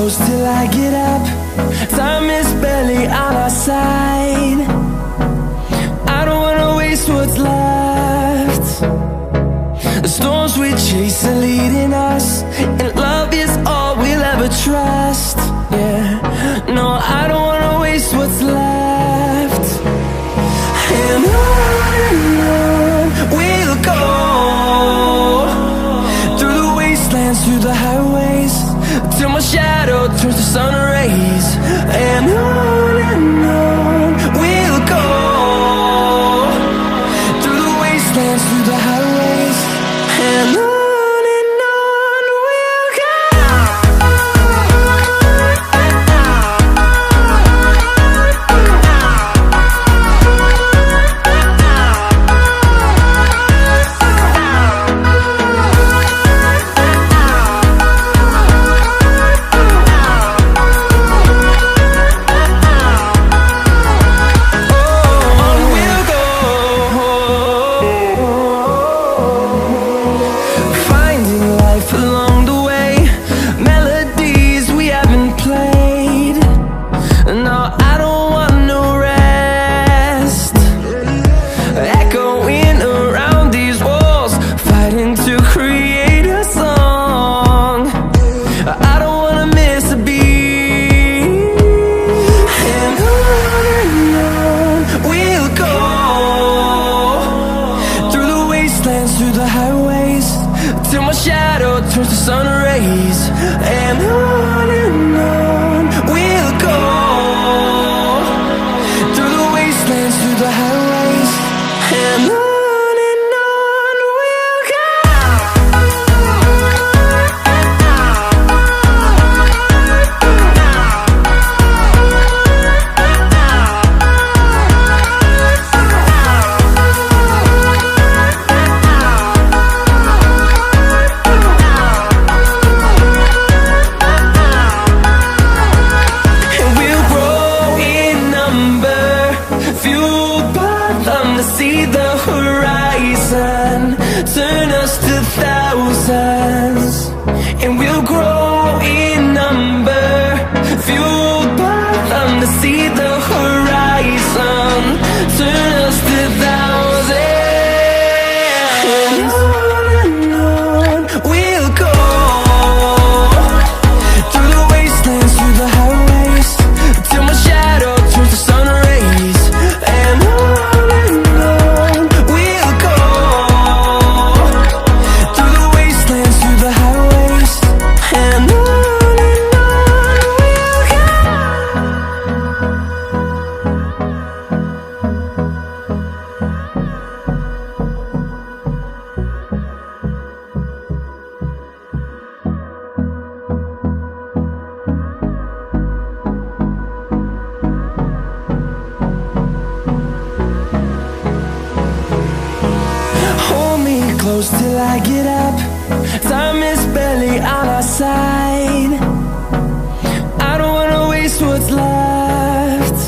close till I get up. Time is barely on our side. I don't wanna waste what's left. The storms we chase are leading us, and love is all we'll ever trust. Yeah, no, I don't wanna waste what's left. And on we'll go, through the wastelands, through the highways, till my shadow turns to sun rays. And on we'll go, through the wastelands, through the highways, and on we'll go. Through the highways, till my shadow turns to sun rays. And on we'll go, through the wastelands, through the highways, and on we'll go. See the horizon, turn us to thousands, and we'll grow in number, fueled by them. To see the horizon, turn us to thousands, and on we'll go, through the wastelands, through the highways, till my shadow turns to sun rays. And close till I get up. Time is barely on our side. I don't wanna waste what's left.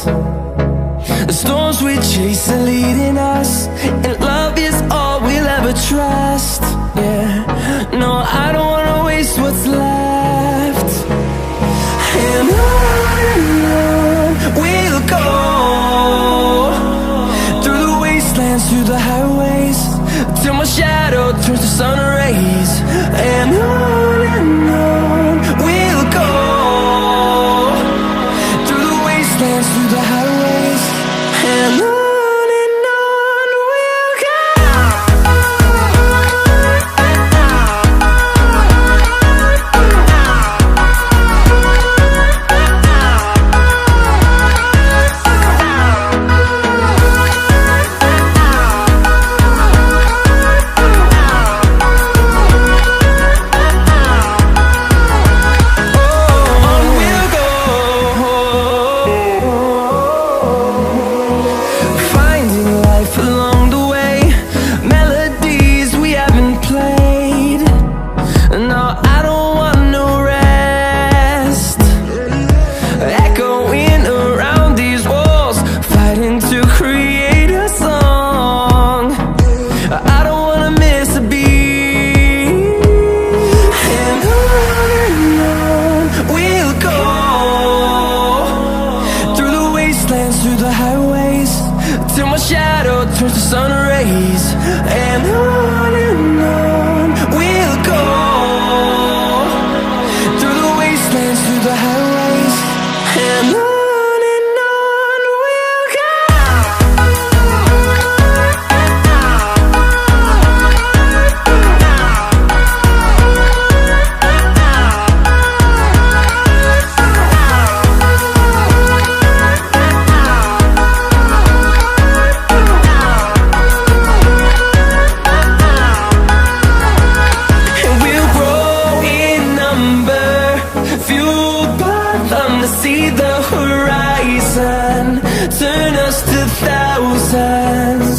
The storms we chase are leading us, and love is all we'll ever trust. Yeah, no, I don't wanna waste what's left. And on we'll go, through the wastelands, through the highways, till my shadow turns to sun rays. And on we'll go, through the wastelands, through the highways, and on we'll go. highways, till my shadow turns to sun rays. And on we'll go, through the wastelands, through the highways. And on we'll go. And we'll grow in number, fueled by them to see the horizon, turn us to thousands.